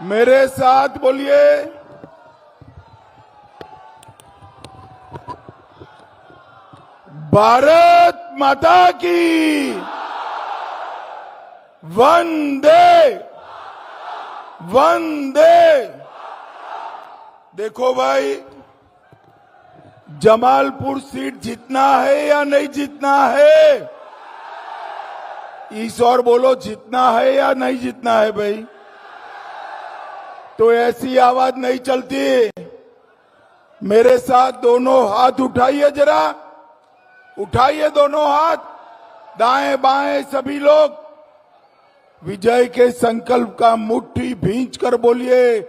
मेरे साथ बोलिए, भारत माता की वंदे वंदे। देखो भाई, जमालपुर सीट जीतना है या नहीं जीतना है? इस और बोलो, जीतना है या नहीं जीतना है भाई? तो ऐसी आवाज नहीं चलती। मेरे साथ दोनों हाथ उठाइए, जरा उठाइए दोनों हाथ, दाएं बाएं सभी लोग। विजय के संकल्प का मुट्ठी भींच कर बोलिए,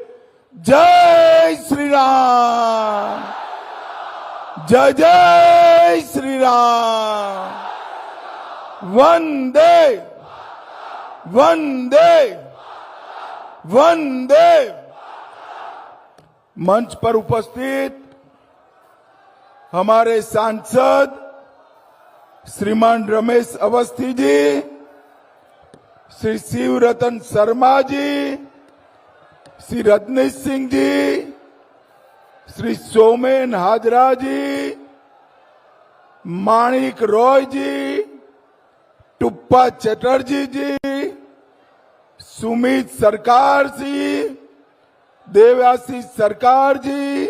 जय श्री राम, जय जय श्री राम, वंदे वंदे वंदे। मंच पर उपस्थित हमारे सांसद श्रीमान रमेश अवस्थी जी, श्री शिव रतन शर्मा जी, श्री रजनीश सिंह जी, श्री सोमेन हाजरा जी, माणिक रॉय जी, टुप्पा चटर्जी जी, सुमित सरकार जी, देवाशीष सरकार जी,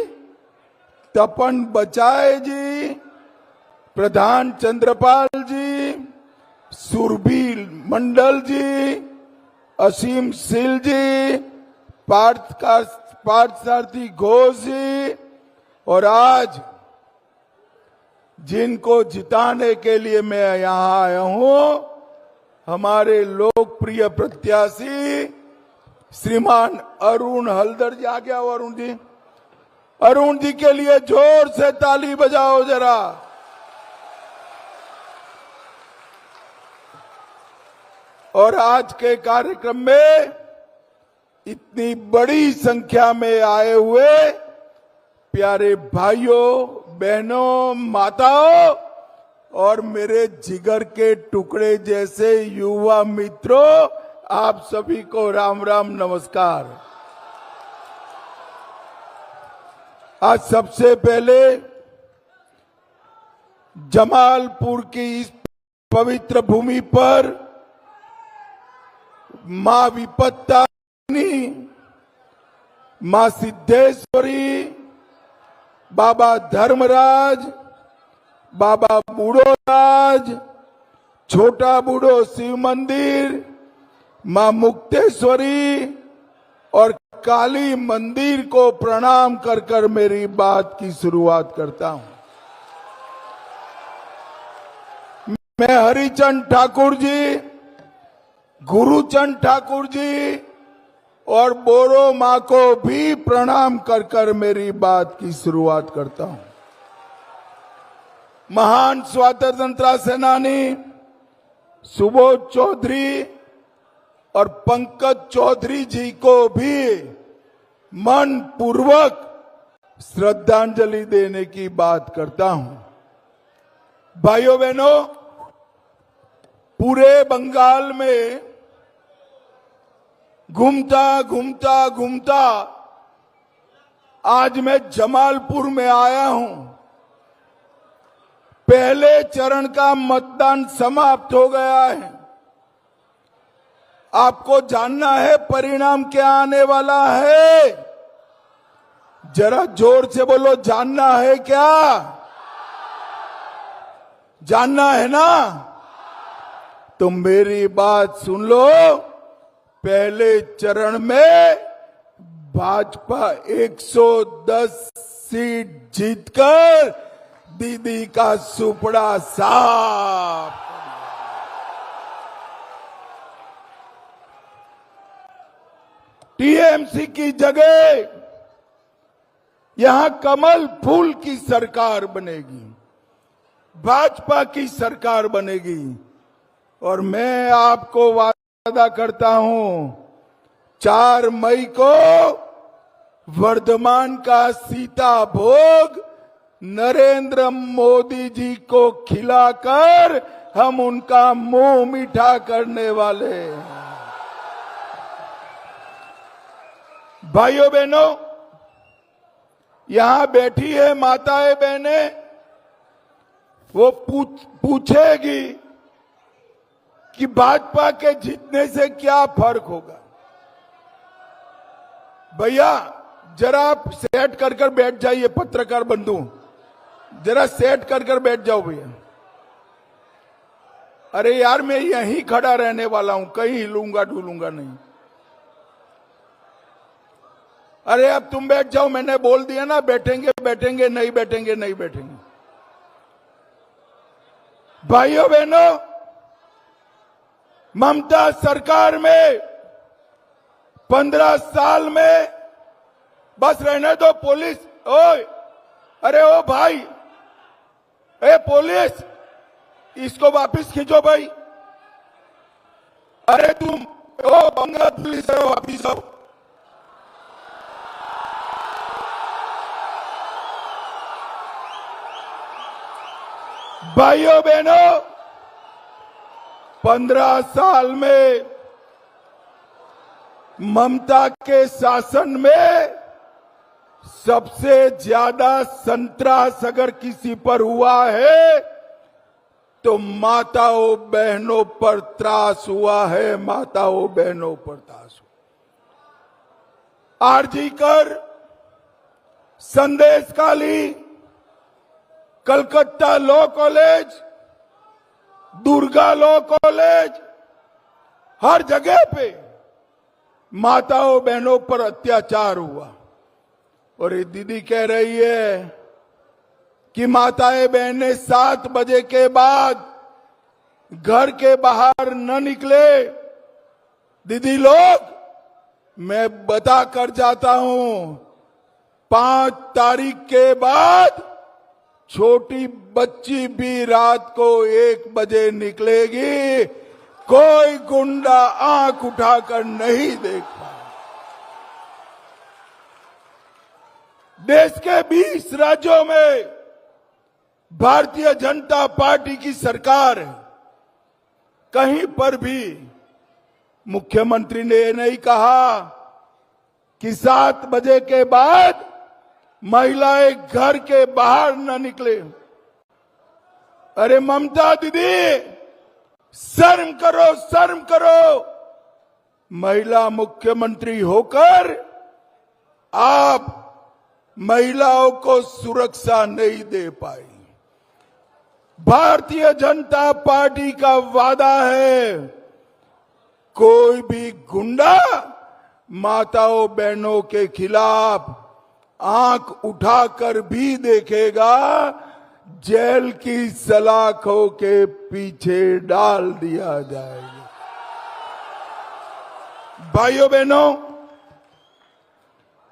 तपन बचाए जी, प्रधान चंद्रपाल जी, सुरभील मंडल जी, असीम सिल जी, पार्थ सारथी घोष जी, और आज जिनको जिताने के लिए मैं यहां आया हूं, हमारे लोकप्रिय प्रत्याशी श्रीमान अरुण हल्दर जी। आ गया हो अरुण जी? अरुण जी के लिए जोर से ताली बजाओ जरा। और आज के कार्यक्रम में इतनी बड़ी संख्या में आए हुए प्यारे भाइयों, बहनों, माताओं और मेरे जिगर के टुकड़े जैसे युवा मित्रों, आप सभी को राम राम नमस्कार। आज सबसे पहले जमालपुर की इस पवित्र भूमि पर मां विपत्तारिणी, मां सिद्धेश्वरी, बाबा धर्मराज, बाबा बूढ़ोराज, छोटा बूढ़ो शिव मंदिर, मां मुक्तेश्वरी और काली मंदिर को प्रणाम कर कर मेरी बात की शुरुआत करता हूं। मैं हरिचंद ठाकुर जी, गुरुचंद ठाकुर जी और बोरो मां को भी प्रणाम कर कर मेरी बात की शुरुआत करता हूं। महान स्वतंत्रता सेनानी सुबोध चौधरी और पंकज चौधरी जी को भी मन पूर्वक श्रद्धांजलि देने की बात करता हूं। भाइयों बहनों, पूरे बंगाल में घूमता घूमता घूमता आज मैं जमालपुर में आया हूं। पहले चरण का मतदान समाप्त हो गया है। आपको जानना है परिणाम क्या आने वाला है? जरा जोर से बोलो, जानना है क्या? जानना है ना? तो मेरी बात सुन लो। पहले चरण में भाजपा 110 सीट जीतकर दीदी का सुपड़ा साफ। टीएमसी की जगह यहां कमल फूल की सरकार बनेगी, भाजपा की सरकार बनेगी। और मैं आपको वादा करता हूं, 4 मई को वर्धमान का सीता भोग नरेंद्र मोदी जी को खिलाकर हम उनका मुंह मीठा करने वाले हैं। भाइयों बहनों, यहां बैठी है माताएं बहनें, वो पूछेगी कि भाजपा के जीतने से क्या फर्क होगा। भैया जरा आप सेट कर बैठ जाइए, पत्रकार बंधु जरा सेट कर बैठ जाओ भैया। अरे यार मैं यहीं खड़ा रहने वाला हूं, कहीं हिलूंगा डुलूंगा नहीं। अरे अब तुम बैठ जाओ, मैंने बोल दिया ना, बैठेंगे बैठेंगे, नहीं बैठेंगे नहीं बैठेंगे। भाइयों बहनों, ममता सरकार में 15 साल में, बस रहने दो पुलिस, ओए अरे ओ भाई, ए पुलिस इसको वापिस खींचो भाई। अरे तुम ओ बंगाल पुलिस है, वापिस आओ। भाइयों बहनों, 15 साल में ममता के शासन में सबसे ज्यादा संतरास अगर किसी पर हुआ है तो माताओं बहनों पर त्रास हुआ है, माताओं बहनों पर त्रास हुआ। RG Kar, Sandeshkhali, Calcutta law college, Durga law college, हर जगह पे माताओं बहनों पर अत्याचार हुआ। और ये दीदी कह रही है कि माताएं बहनें 7 बजे के बाद घर के बाहर न निकले। दीदी लोग, मैं बता कर जाता हूं, 5 तारीख के बाद छोटी बच्ची भी रात को 1 बजे निकलेगी, कोई गुंडा आंख उठाकर नहीं देख पाए। देश के 20 राज्यों में भारतीय जनता पार्टी की सरकार है। कहीं पर भी मुख्यमंत्री ने ये नहीं कहा कि 7 बजे के बाद महिलाएं घर के बाहर न निकले। अरे ममता दीदी, शर्म करो, शर्म करो। महिला मुख्यमंत्री होकर आप महिलाओं को सुरक्षा नहीं दे पाई। भारतीय जनता पार्टी का वादा है, कोई भी गुंडा माताओं बहनों के खिलाफ आंख उठाकर भी देखेगा, जेल की सलाखों के पीछे डाल दिया जाएगा। भाइयों बहनों,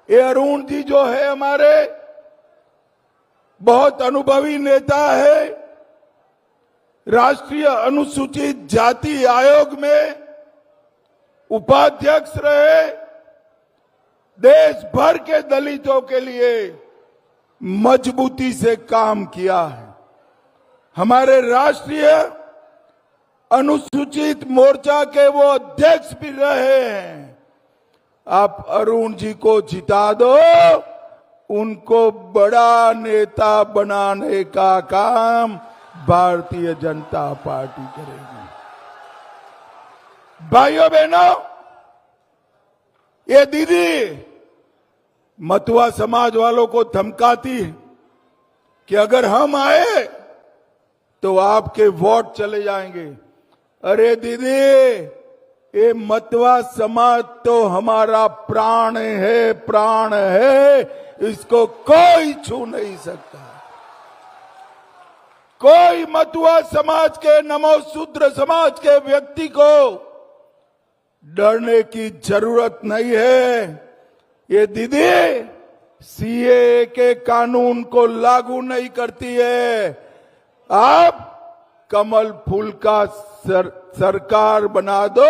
ये अरुण जी जो है हमारे बहुत अनुभवी नेता है, राष्ट्रीय अनुसूचित जाति आयोग में उपाध्यक्ष रहे, देश भर के दलितों के लिए मजबूती से काम किया है। हमारे राष्ट्रीय अनुसूचित मोर्चा के वो अध्यक्ष भी रहे हैं। आप अरुण जी को जिता दो, उनको बड़ा नेता बनाने का काम भारतीय जनता पार्टी करेगी। भाइयों बहनों, ये दीदी मतुआ समाज वालों को धमकाती है कि अगर हम आए तो आपके वोट चले जाएंगे। अरे दीदी, ये मतुआ समाज तो हमारा प्राण है, प्राण है, इसको कोई छू नहीं सकता। कोई मतुआ समाज के, नमोशूद्र समाज के व्यक्ति को डरने की जरूरत नहीं है। ये दीदी सीएए के कानून को लागू नहीं करती है। आप कमल फूल का सरकार बना दो,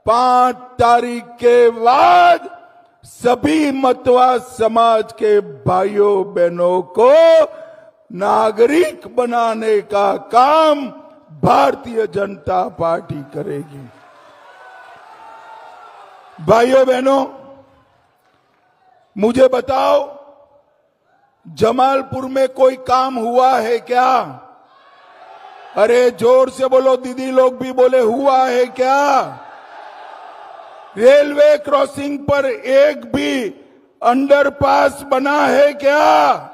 5 तारीख के बाद सभी मतुआ समाज के भाइयों बहनों को नागरिक बनाने का काम भारतीय जनता पार्टी करेगी। भाइयों बहनों, मुझे बताओ, जमालपुर में कोई काम हुआ है क्या? अरे जोर से बोलो, दीदी लोग भी बोले हुआ है क्या? रेलवे क्रॉसिंग पर एक भी अंडरपास बना है क्या?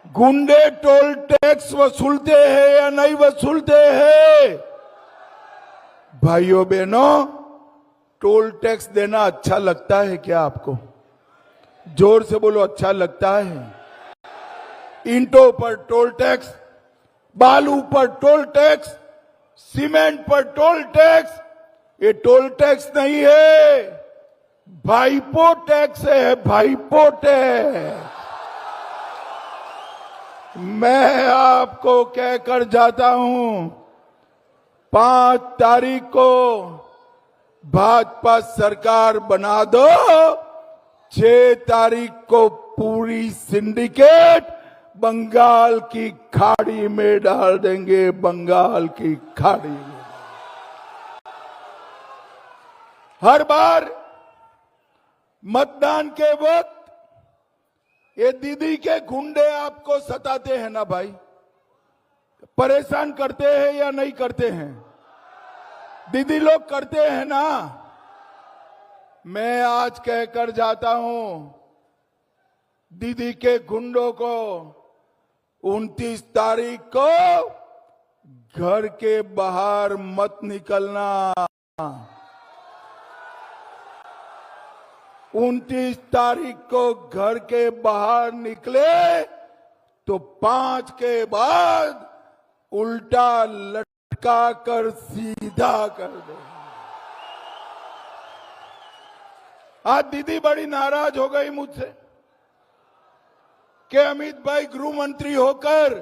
गुंडे टोल टैक्स वसूलते हैं या नहीं वसूलते हैं? भाइयों बहनों, टोल टैक्स देना अच्छा लगता है क्या आपको? जोर से बोलो, अच्छा लगता है? ईंटों पर टोल टैक्स, बालू पर टोल टैक्स, सीमेंट पर टोल टैक्स, ये टोल टैक्स नहीं है, भाईपो टैक्स है, भाईपो टैक्स। मैं आपको कहकर जाता हूं, 5 तारीख को भाजपा सरकार बना दो, 6 तारीख को पूरी सिंडिकेट बंगाल की खाड़ी में डाल देंगे, बंगाल की खाड़ी में। हर बार मतदान के वक्त ये दीदी के गुंडे आपको सताते हैं ना भाई, परेशान करते हैं या नहीं करते हैं? दीदी लोग करते हैं ना। मैं आज कहकर जाता हूं, दीदी के गुंडों को 29 तारीख को घर के बाहर मत निकलना। 29 तारीख को घर के बाहर निकले तो 5 के बाद उल्टा लटका कर सीधा कर दे। आज दीदी बड़ी नाराज हो गई मुझसे कि अमित भाई गृह मंत्री होकर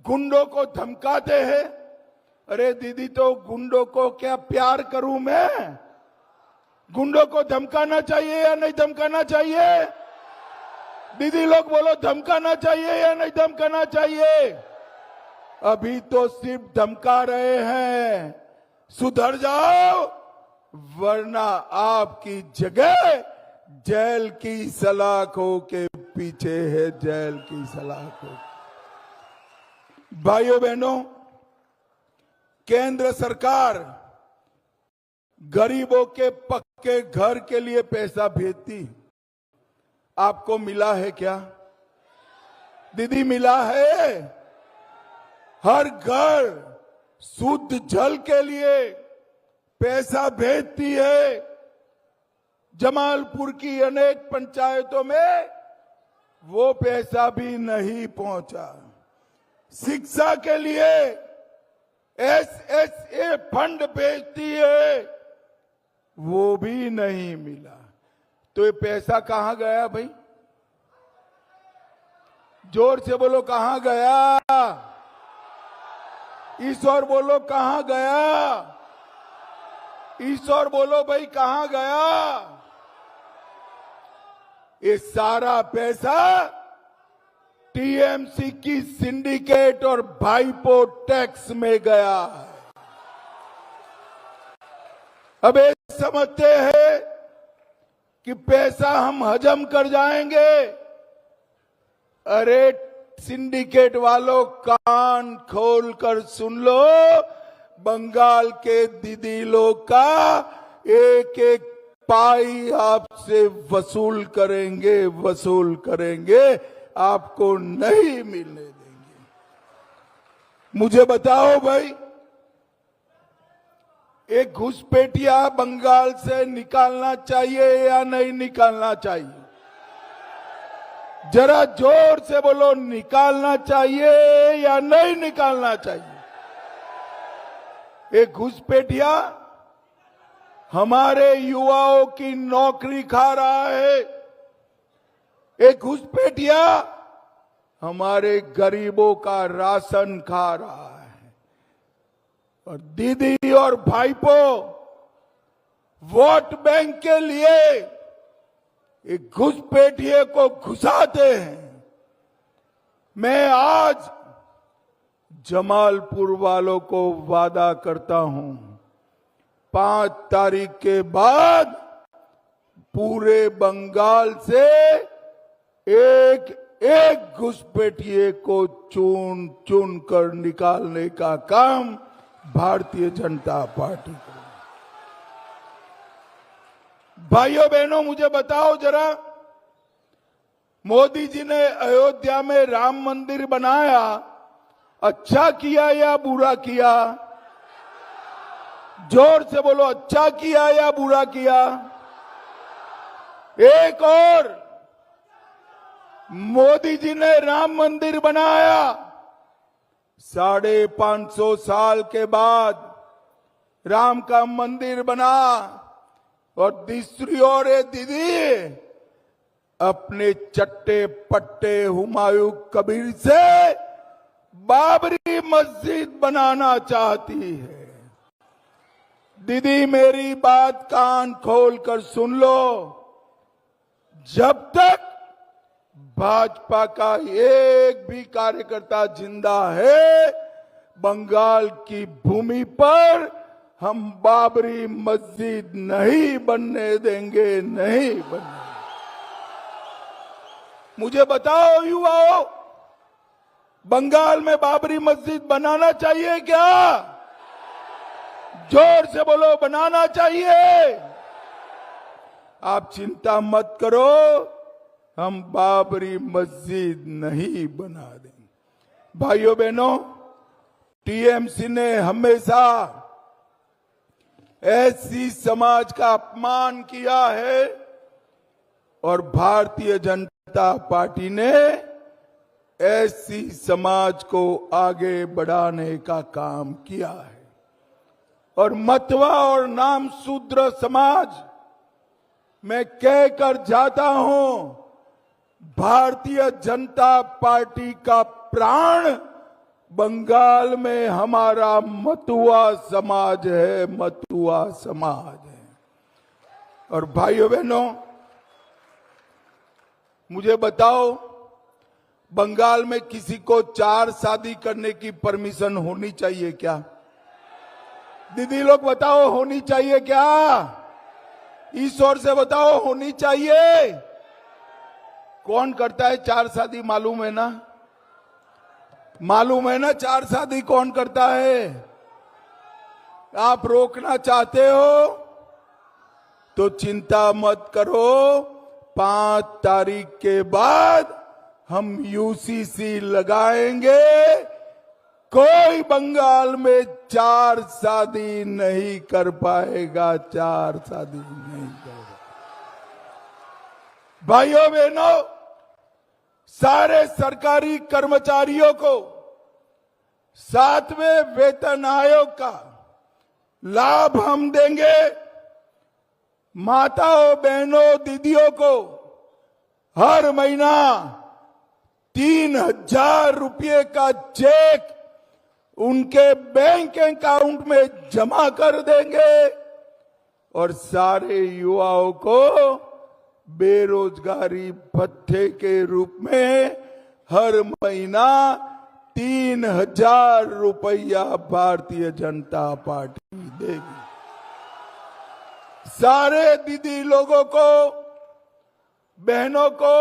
गुंडों को धमकाते हैं। अरे दीदी, तो गुंडों को क्या प्यार करूं मैं? गुंडों को धमकाना चाहिए या नहीं धमकाना चाहिए? दीदी लोग बोलो, धमकाना चाहिए या नहीं धमकाना चाहिए? अभी तो सिर्फ धमका रहे हैं। सुधर जाओ, वरना आपकी जगह जेल की सलाखों के पीछे है, जेल की सलाखों। भाइयों बहनों, केंद्र सरकार गरीबों के पक्के घर के लिए पैसा भेजती, आपको मिला है क्या? दीदी, मिला है? हर घर शुद्ध जल के लिए पैसा भेजती है। जमालपुर की अनेक पंचायतों में वो पैसा भी नहीं पहुंचा। शिक्षा के लिए SSA फंड भेजती है, वो भी नहीं मिला। तो ये पैसा कहां गया भाई? जोर से बोलो, कहां गया? ईश्वर बोलो, कहां गया? ईश्वर बोलो भाई, कहां गया? ये सारा पैसा टीएमसी की सिंडिकेट और भाईपो टैक्स में गया है। अब ये समझते हैं कि पैसा हम हजम कर जाएंगे। अरे सिंडिकेट वालों, कान खोल कर सुन लो, बंगाल के दीदी लोग का एक एक पाई आपसे वसूल करेंगे, वसूल करेंगे, आपको नहीं मिलने देंगे। मुझे बताओ भाई, एक घुसपैठिया बंगाल से निकालना चाहिए या नहीं निकालना चाहिए? जरा जोर से बोलो, निकालना चाहिए या नहीं निकालना चाहिए? एक घुसपैठिया हमारे युवाओं की नौकरी खा रहा है। एक घुसपैठिया हमारे गरीबों का राशन खा रहा है। और दीदी और भाईपो वोट बैंक के लिए एक घुसपैठिए को घुसाते हैं। मैं आज जमालपुर वालों को वादा करता हूं, 5 तारीख के बाद पूरे बंगाल से एक एक घुसपैठिए को चुन चुन कर निकालने का काम भारतीय जनता पार्टी करेगी। भाइयों बहनों, मुझे बताओ जरा, मोदी जी ने अयोध्या में राम मंदिर बनाया, अच्छा किया या बुरा किया? जोर से बोलो, अच्छा किया या बुरा किया? एक और, मोदी जी ने राम मंदिर बनाया, 550 साल के बाद राम का मंदिर बना, और दूसरी ओर दीदी अपने चट्टे पट्टे हुमायूं कबीर से बाबरी मस्जिद बनाना चाहती है। दीदी मेरी बात कान खोल कर सुन लो, जब तक भाजपा का एक भी कार्यकर्ता जिंदा है, बंगाल की भूमि पर हम बाबरी मस्जिद नहीं बनने देंगे, नहीं बनने। मुझे बताओ युवाओं, बंगाल में बाबरी मस्जिद बनाना चाहिए क्या? जोर से बोलो, बनाना चाहिए। आप चिंता मत करो, हम बाबरी मस्जिद नहीं बना देंगे। भाइयों बहनों, टीएमसी ने हमेशा एससी समाज का अपमान किया है और भारतीय जनता पार्टी ने एससी समाज को आगे बढ़ाने का काम किया है। और मतवा और नाम शूद्र समाज, मैं कहकर जाता हूं, भारतीय जनता पार्टी का प्राण बंगाल में हमारा मतुआ समाज है, मतुआ समाज है। और भाइयों बहनों, मुझे बताओ, बंगाल में किसी को 4 शादी करने की परमिशन होनी चाहिए क्या? दीदी लोग बताओ, होनी चाहिए क्या? इस ओर से बताओ, होनी चाहिए? कौन करता है 4 शादी, मालूम है ना? मालूम है ना 4 शादी कौन करता है? आप रोकना चाहते हो तो चिंता मत करो, 5 तारीख के बाद हम यूसीसी लगाएंगे, कोई बंगाल में 4 शादी नहीं कर पाएगा, 4 शादी नहीं करेगा। भाइयों बहनों, सारे सरकारी कर्मचारियों को 7वें वेतन आयोग का लाभ हम देंगे। माताओं बहनों दीदियों को हर महीना 3,000 रुपये का चेक उनके बैंक अकाउंट में जमा कर देंगे और सारे युवाओं को बेरोजगारी भत्ते के रूप में हर महीना 3,000 रुपया भारतीय जनता पार्टी देगी। सारे दीदी लोगों को, बहनों को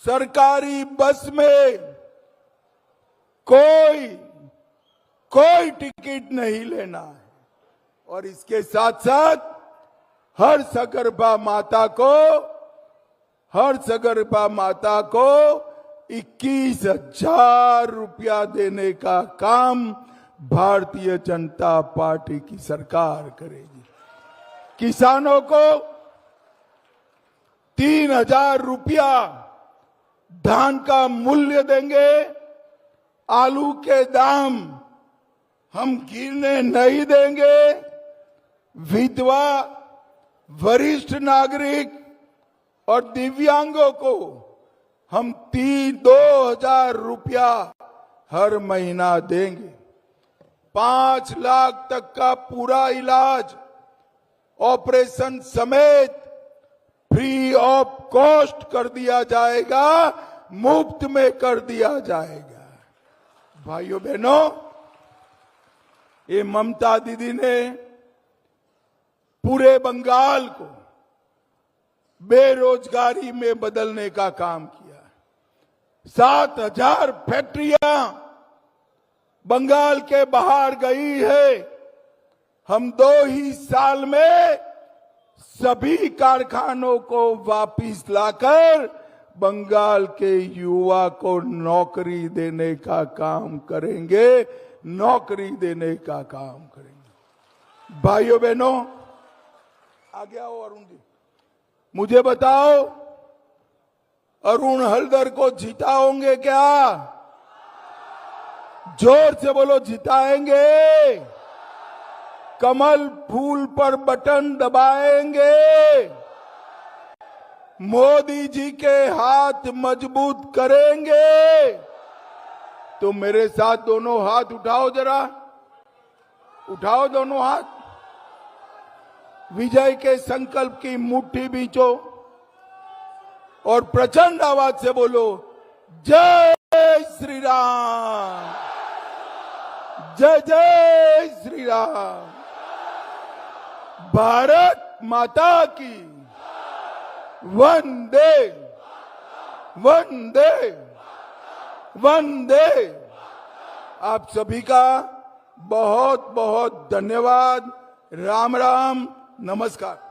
सरकारी बस में कोई टिकट नहीं लेना है। और इसके साथ साथ हर सगर्भा माता को 21,000 रुपया देने का काम भारतीय जनता पार्टी की सरकार करेगी। किसानों को 3,000 रुपया धान का मूल्य देंगे। आलू के दाम हम गिरने नहीं देंगे। विधवा, वरिष्ठ नागरिक और दिव्यांगों को हम 2,000 रुपया हर महीना देंगे। 5 लाख तक का पूरा इलाज ऑपरेशन समेत फ्री ऑफ कॉस्ट कर दिया जाएगा, मुफ्त में कर दिया जाएगा। भाइयों बहनों, ये ममता दीदी ने पूरे बंगाल को बेरोजगारी में बदलने का काम किया। 7,000 फैक्ट्रियां बंगाल के बाहर गई है। हम 2 ही साल में सभी कारखानों को वापस लाकर बंगाल के युवा को नौकरी देने का काम करेंगे, नौकरी देने का काम करेंगे। भाइयों बहनों, आगे आओ अरुण जी, मुझे बताओ, अरुण हल्दर को जिताओगे क्या? जोर से बोलो, जिताएंगे। कमल फूल पर बटन दबाएंगे। मोदी जी के हाथ मजबूत करेंगे। तो मेरे साथ दोनों हाथ उठाओ, जरा उठाओ दोनों हाथ। विजय के संकल्प की मुट्ठी बींचो और प्रचंड आवाज से बोलो, जय श्री राम, जय जय श्री राम, भारत माता की, वंदे वंदे वंदे। आप सभी का बहुत बहुत धन्यवाद। राम राम, नमस्कार।